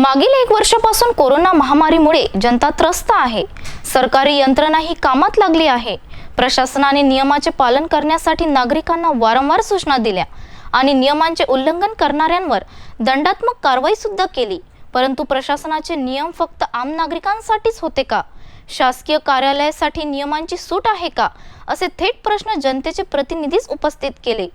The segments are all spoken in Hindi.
मागील 1 वर्षापासून कोरोना महामारीमुळे जनता त्रस्त आहे। सरकारी यंत्रणाही कामात लागली आहे। प्रशासनाने नियमाचे पालन करण्यासाठी नागरिकांना वारंवार सूचना दिल्या आणि नियमांचे उल्लंघन करणाऱ्यांवर दंडात्मक कारवाई सुद्धा केली, परंतु प्रशासनाचे नियम फक्त आम नागरिकांसाठीच होते का? शासकीय कार्यालयासाठी नियमांची सूट आहे का? असे थेट प्रश्न जनतेचे प्रतिनिधीच उपस्थित केले।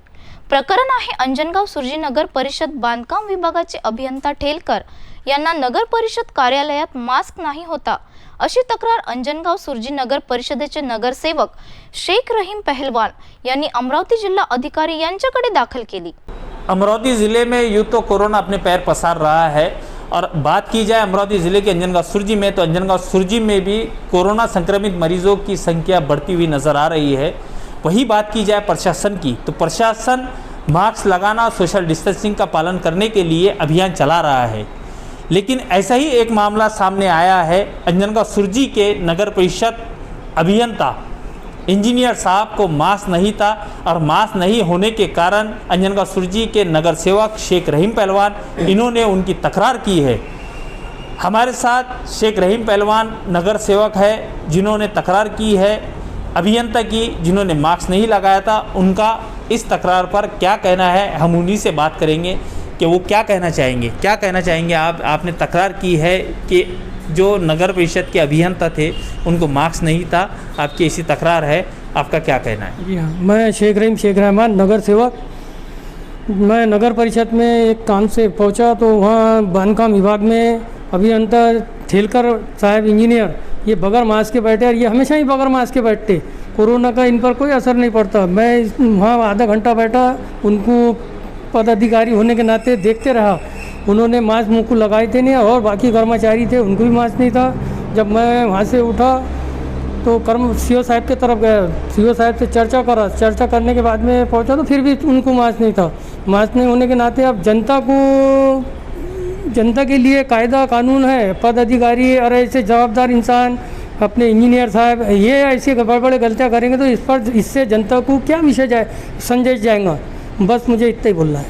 प्रकरण आहे अंजनगाव सुर्जी नगर परिषद बांधकाम विभागाचे अभियंता ठेलकर यांना नगर परिषद कार्यालयात मास्क नाही होता अशी तक्रार अंजनगाव सुर्जी नगर परिषदेचे नगरसेवक शेख रहीम पहलवान यांनी अमरावती जिल्हा अधिकारी यांच्याकडे दाखल केली। अमरावती ज़िले में यूँ तो कोरोना अपने पैर पसार रहा है और बात की जाए अमरावती ज़िले के अंजनगांव सुर्जी में, तो अंजनगांव सुर्जी में भी कोरोना संक्रमित मरीजों की संख्या बढ़ती हुई नज़र आ रही है। वही बात की जाए प्रशासन की, तो प्रशासन मास्क लगाना, सोशल डिस्टेंसिंग का पालन करने के लिए अभियान चला रहा है। लेकिन ऐसा ही एक मामला सामने आया है। अंजनगांव सुर्जी के नगर परिषद अभियंता इंजीनियर साहब को मास्क नहीं था और मास्क नहीं होने के कारण अंजनगांव सुर्जी के नगर सेवक शेख रहीम पहलवान इन्होंने उनकी तकरार की है। हमारे साथ शेख रहीम पहलवान नगर सेवक है जिन्होंने तकरार की है अभियंता की, जिन्होंने मास्क नहीं लगाया था। उनका इस तकरार पर क्या कहना है, हम उन्हीं से बात करेंगे कि वो क्या कहना चाहेंगे। आपने तकरार की है कि जो नगर परिषद के अभियंता थे उनको मास्क नहीं था, आपकी ऐसी तकरार है, आपका क्या कहना है? जी हाँ, मैं शेख रहमान नगर सेवक। मैं नगर परिषद में एक काम से पहुंचा तो वहाँ बांधकाम विभाग में अभियंता ठेलकर साहब इंजीनियर ये बगैर मास्क के बैठे और ये हमेशा ही बगैर मास्क के बैठते। कोरोना का इन पर कोई असर नहीं पड़ता। मैं वहाँ आधा घंटा बैठा, उनको पदाधिकारी होने के नाते देखते रहा। उन्होंने मास्क मुँह को लगाए थे नहीं और बाकी कर्मचारी थे उनको भी मास्क नहीं था। जब मैं वहाँ से उठा तो सीओ साहब के तरफ गया, सीओ साहब से चर्चा करने के बाद में पहुँचा तो फिर भी उनको मास्क नहीं था। मास्क नहीं होने के नाते अब जनता के लिए कायदा कानून है, पदाधिकारी और ऐसे जवाबदार इंसान अपने इंजीनियर साहब ये ऐसी बड़े गलतियाँ करेंगे तो इससे जनता को क्या विषय संदेश जाएगा। बस मुझे इतना ही बोलना है।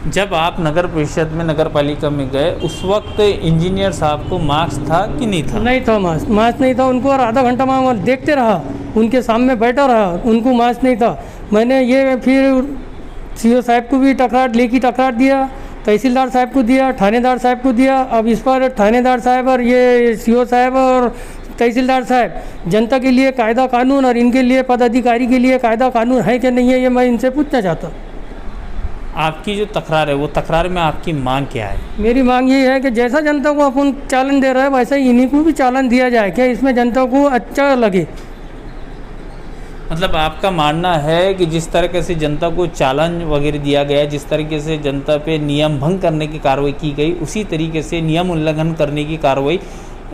जब आप नगर परिषद में नगर पालिका में गए उस वक्त इंजीनियर साहब को मास्क था कि नहीं था? नहीं था, मास्क नहीं था उनको, और आधा घंटा मैं देखते रहा, उनके सामने बैठा रहा, उनको मास्क नहीं था। मैंने ये फिर सीओ साहब को भी तकरार दिया, तहसीलदार साहब को दिया, थानेदार साहब को दिया। अब इस पर थानेदार साहब और ये सीओ साहब और तहसीलदार साहब जनता के लिए कायदा कानून और इनके लिए पदाधिकारी के लिए कायदा कानून है कि नहीं है, ये मैं इनसे पूछना चाहता हूँ। आपकी जो तकरार है वो तकरार में आपकी मांग क्या है? मेरी मांग ये है कि जैसा जनता को अपन चालन दे रहे हैं वैसा ही इन्हीं को भी चालन दिया जाए, क्या इसमें जनता को अच्छा लगे। मतलब आपका मानना है कि जिस तरीके से जनता को चालान वगैरह दिया गया, जिस तरीके से जनता पे नियम भंग करने की कार्रवाई की गई, उसी तरीके से नियम उल्लंघन करने की कार्रवाई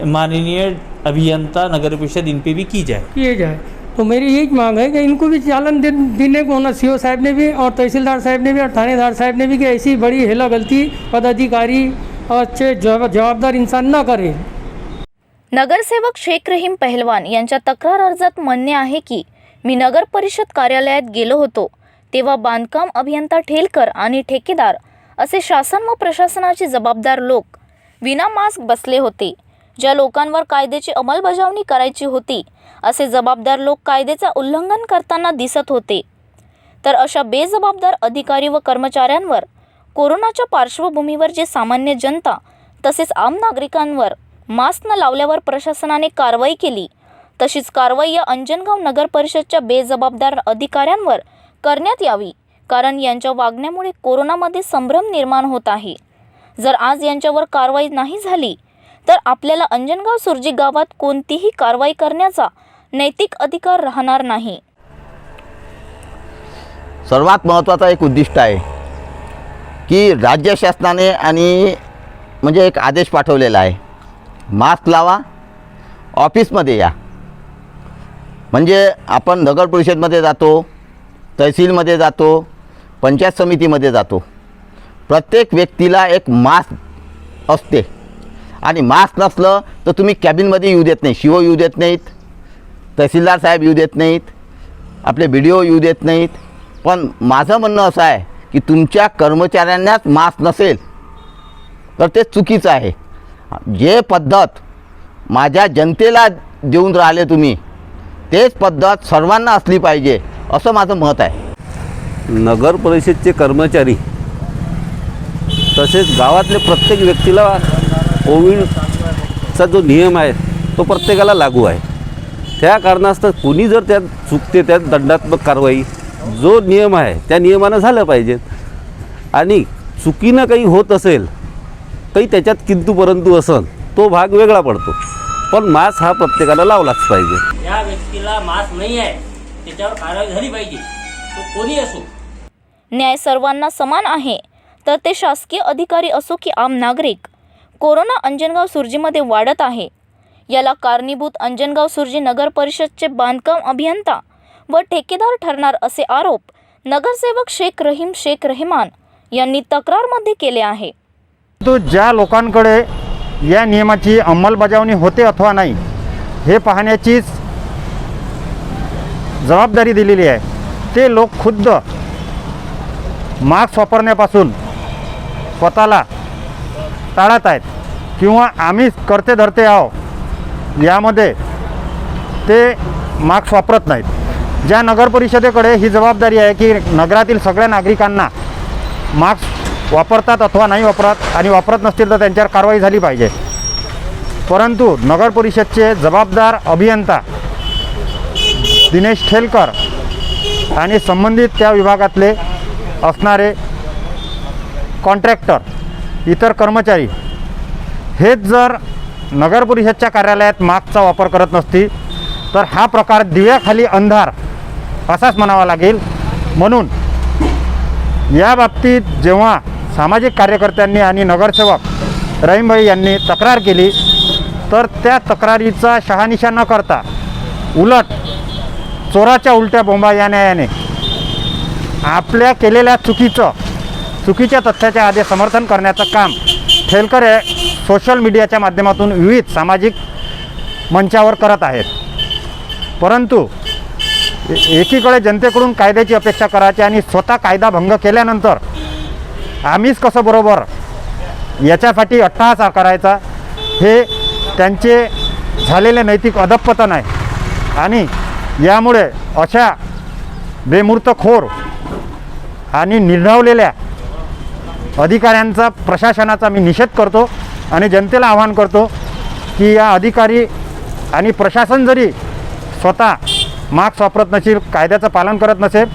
माननीय अभियंता नगर परिषद इन पे भी किए जाए। तो मेरी यही मांग है कि इनको भी चालन देने को होना, सीओ साहब ने भी और तहसीलदार साहब ने भी और थानेदार साहब ने भी, कि ऐसी बड़ी हेला गलती पदाधिकारी और अच्छे जवाबदार इंसान न करे। नगरसेवक शेख रहीम पहलवान यांच्या तक्रार अर्जात म्हणणे आहे की मी नगर परिषद कार्यालयात गेलो होतो तेव्हा बांधकाम अभियंता ठेलकर आणि ठेकेदार असे शासन व प्रशासनाचे जबाबदार लोक विना मास्क बसले होते। ज्या लोकांवर कायद्याची अंमलबजावणी करायची होती असे जबाबदार लोक कायद्याचे उल्लंघन करताना दिसत होते। तर अशा बेजबाबदार अधिकारी व कर्मचाऱ्यांवर कोरोनाच्या पार्श्वभूमीवर जे सामान्य जनता तसेच आम नागरिकांवर मास्क न लावल्यावर प्रशासनाने कारवाई केली, तशीच कारवाई या अंजनगाव नगर परिषदच्या बेजबाबदार अधिकाऱ्यांवर करण्यात यावी, कारण यांच्या वागण्यामुळे कोरोनामध्ये संभ्रम निर्माण होत आहे। जर आज यांच्यावर कारवाई नाही झाली तर आपल्याला अंजनगाव सुर्जी गावात कोणतीही कारवाई करण्याचा नैतिक अधिकार राहणार नाही। सर्वात महत्त्वाचा एक उद्दिष्ट आहे की राज्य शासनाने आणि म्हणजे एक आदेश पाठवलेला आहे, मास्क लावा, ऑफिसमध्ये या। म्हणजे आपण नगर परिषदमध्ये जातो, तहसीलमध्ये जातो, पंचायत समितीमध्ये जातो, प्रत्येक व्यक्तीला एक मास्क असते आणि मास्क नसलं तर तुम्ही कॅबिनमध्ये येऊ देत नाही, शिओ येऊ देत नाहीत, तहसीलदार साहेब येऊ देत नाहीत, आपले BDO येऊ देत नाहीत। पण माझं म्हणणं असं आहे की तुमच्या कर्मचाऱ्यांनाच मास्क नसेल तर ते चुकीचं आहे. जे पद्धत माझ्या जनतेला देऊन राहिले तुम्ही तेच पद्धत सर्वांना असली पाहिजे असं माझं मत आहे. नगर परिषदचे कर्मचारी तसेच गावातले प्रत्येक व्यक्तीला कोविडचा जो नियम आहे तो प्रत्येकाला लागू आहे. त्या कारणास्तव कोणी जर त्यात चुकते त्यात दंडात्मक कारवाई जो नियम आहे त्या नियमानं झालं पाहिजेत. आणि चुकीनं काही होत असेल काही त्याच्यात किंतु परंतु असन तो भाग वेगळा पडतो. पण मास्क हा प्रत्येकाला लावलाच पाहिजे. या व्यक्तीला मास्क नाही आहे त्याच्यावर कारवाई झाली पाहिजे, तो कोणी असो. न्याय सर्वांना समान आहे, तर ते शासकीय अधिकारी असो की आम नागरिक. कोरोना अंजनगाव सुर्जीमध्ये वाढत आहे. याला कारणीभूत अंजनगाव सुर्जी नगर परिषदचे बांधकाम अभियंता व ठेकेदार ठरणार असे आरोप नगरसेवक शेख रहीम शेख रहमान यांनी तक्रारमध्ये केले आहे. तो ज्या लोकांकडे या नियमाची अंमलबजावणी होते अथवा नाही हे पाहण्याची जबाबदारी दिलेली आहे, ते लोक खुद्द मास्क वापरण्यापासून स्वतःला टाळत आहेत किंवा आम्ही करते धरते आहो यामध्ये ते मास्क वापरत नाहीत. ज्या नगर परिषदेकडे ही जबाबदारी आहे की नगरातील सगळ्या नागरिकांना मास्क वापरतात अथवा नाही वापरत आणि वापरत नसतील तर त्यांच्यावर कारवाई झाली पाहिजे. परंतु नगर परिषदचे जबाबदार अभियंता दिनेश ठेलकर आणि संबंधित त्या विभागातले असणारे कॉन्ट्रॅक्टर इतर कर्मचारी हेच जर नगर परिषदच्या कार्यालयात मास्कचा वापर करत नसतील तर हा प्रकार दिव्याखाली अंधार असाच म्हणावा लागेल. म्हणून या बाबतीत जेव्हा सामाजिक कार्यकर्त्यांनी आणि नगरसेवक रहीमभाई यांनी तक्रार केली तर त्या तक्रारीचा शहानिशा न करता उलट चोराच्या उलट्या बोंबा या न्यायाने आपल्या केलेल्या चुकीच्या तथ्याच्या आधी समर्थन करण्याचं काम ठेलकर सोशल मीडियाच्या माध्यमातून विविध सामाजिक मंचावर करत आहेत. परंतु एकीकडे जनतेकडून कायद्याची अपेक्षा करायची आणि स्वतः कायदा भंग केल्यानंतर आम्हीच कसं बरोबर याच्यासाठी अट्टहास करायचा हे त्यांचे झालेले नैतिक अधःपतन आहे. आणि यामुळे अशा बेमूर्तखोर आणि निर्धावलेल्या अधिकाऱ्यांचा प्रशासनाचा मी निषेध करतो आणि जनतेला आवाहन करतो की या अधिकारी आणि प्रशासन जरी स्वतः मास्क वापरत नसेल, कायद्याचं पालन करत नसेल,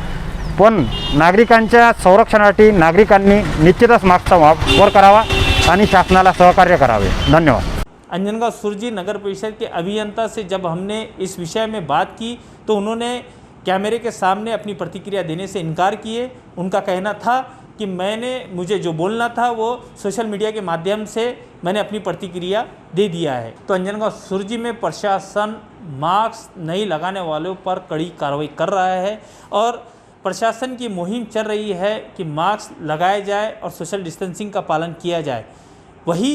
पण नागरिकांच्या संरक्षणासाठी नागरिकांनी निश्चितच मास्कचा वापर करावा आणि शासनाला सहकार्य करावे. धन्यवाद. अंजनगांव सुरजी नगर परिषद के अभियंता से जब हमने इस विषय में बात की तो उन्होंने कैमरे के सामने अपनी प्रतिक्रिया देने से इनकार किए. उनका कहना था कि मुझे जो बोलना था वो सोशल मीडिया के माध्यम से मैंने अपनी प्रतिक्रिया दे दिया है. तो अंजनगांव सुरजी में प्रशासन मास्क नहीं लगाने वालों पर कड़ी कार्रवाई कर रहा है और प्रशासन की मुहिम चल रही है कि मास्क लगाए जाए और सोशल डिस्टेंसिंग का पालन किया जाए. वही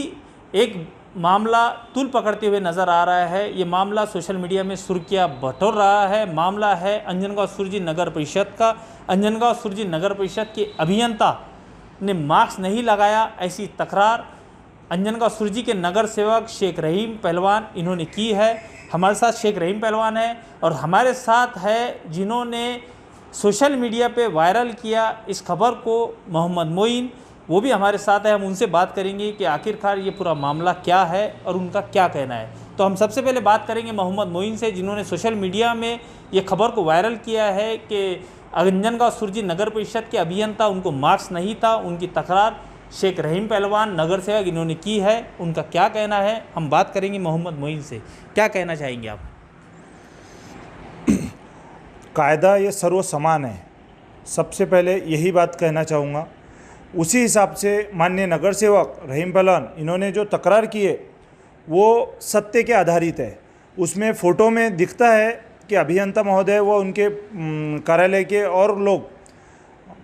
एक मामला तूल पकड़ते हुए नज़र आ रहा है. ये मामला सोशल मीडिया में सुर्खियां बटोर रहा है. मामला है अंजनगांव सुरजी नगर परिषद का. अंजनगांव सुरजी नगर परिषद के अभियंता ने मास्क नहीं लगाया ऐसी तकरार अंजनगांव सुरजी के नगर सेवक शेख रहीम पहलवान इन्होंने की है. हमारे साथ शेख रहीम पहलवान है और हमारे साथ है जिन्होंने सोशल मीडिया पे वायरल किया इस खबर को मोहम्मद मोइन, वो भी हमारे साथ है. हम उनसे बात करेंगे कि आखिरकार ये पूरा मामला क्या है और उनका क्या कहना है. तो हम सबसे पहले बात करेंगे मोहम्मद मोइन से जिन्होंने सोशल मीडिया में ये खबर को वायरल किया है कि अंजनगांव सुरजी नगर परिषद के अभियंता उनको मास्क नहीं था. उनकी तकरार शेख रहीम पहलवान नगर सेवक इन्होंने की है. उनका क्या कहना है हम बात करेंगे मोहम्मद मोइन से. क्या कहना चाहेंगे आप? कायदा ये सर्व समान है. सबसे पहले यही बात कहना चाहूँगा. उसी हिसाब से माननीय नगर सेवक रहीम पहलवान इन्होंने जो तकरार की है वो सत्य के आधारित है. उसमें फ़ोटो में दिखता है कि अभियंता महोदय व उनके कार्यालय के और लोग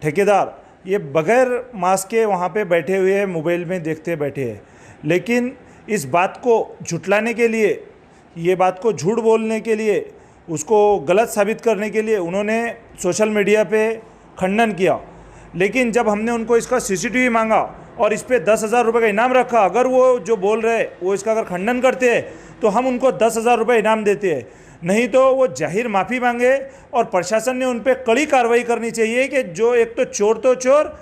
ठेकेदार ये बगैर मास्क के वहाँ पे बैठे हुए हैं, मोबाइल में देखते बैठे हैं. लेकिन इस बात को झुटलाने के लिए, ये बात को झूठ बोलने के लिए, उसको गलत साबित करने के लिए उन्होंने सोशल मीडिया पे खंडन किया. लेकिन जब हमने उनको इसका सीसीटीवी मांगा और इस पर 10,000 रुपये का इनाम रखा, अगर वो जो बोल रहे वो इसका अगर खंडन करते हैं तो हम उनको 10,000 रुपये इनाम देते हैं, नहीं तो वो जाहिर माफ़ी मांगे और प्रशासन ने उन पर कड़ी कार्रवाई करनी चाहिए कि जो एक तो चोर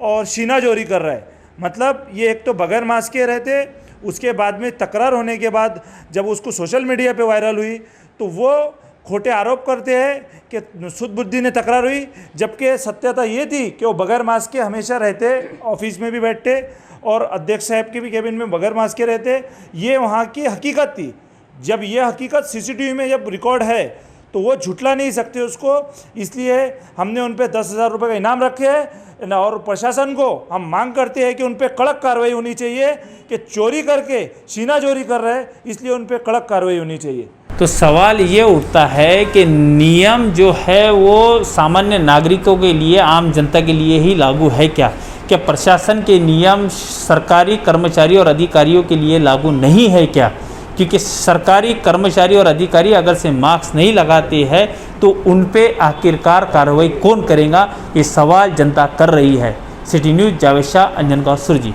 और शीना चोरी कर रहा है। मतलब ये एक तो बगैर मास्क के रहते, उसके बाद में तकरार होने के बाद जब उसको सोशल मीडिया पे वायरल हुई तो वो खोटे आरोप करते हैं कि सुध बुद्धि ने तकरार हुई, जबकि सत्यता ये थी कि वो बगैर मास्क के हमेशा रहते, ऑफिस में भी बैठते और अध्यक्ष साहब के भी कैबिन में बगैर मास्क के रहते। ये वहाँ की हकीकत थी। जब ये हकीकत सीसीटीवी में जब रिकॉर्ड है तो वो झुटला नहीं सकते उसको, इसलिए हमने उन पर 10,000 रुपये का इनाम रखे हैं और प्रशासन को हम मांग करते हैं कि उन पर कड़क कार्रवाई होनी चाहिए कि चोरी करके शीना चोरी कर रहे हैं, इसलिए उन पर कड़क कार्रवाई होनी चाहिए। तो सवाल ये उठता है कि नियम जो है वो सामान्य नागरिकों के लिए, आम जनता के लिए ही लागू है क्या प्रशासन के नियम सरकारी कर्मचारी और अधिकारियों के लिए लागू नहीं है क्या? क्योंकि सरकारी कर्मचारी और अधिकारी अगर से मास्क नहीं लगाते हैं तो उन पे आखिरकार कार्रवाई कौन करेगा, ये सवाल जनता कर रही है। सिटी न्यूज़ जावेद शाह, अंजनगांव सुरजी।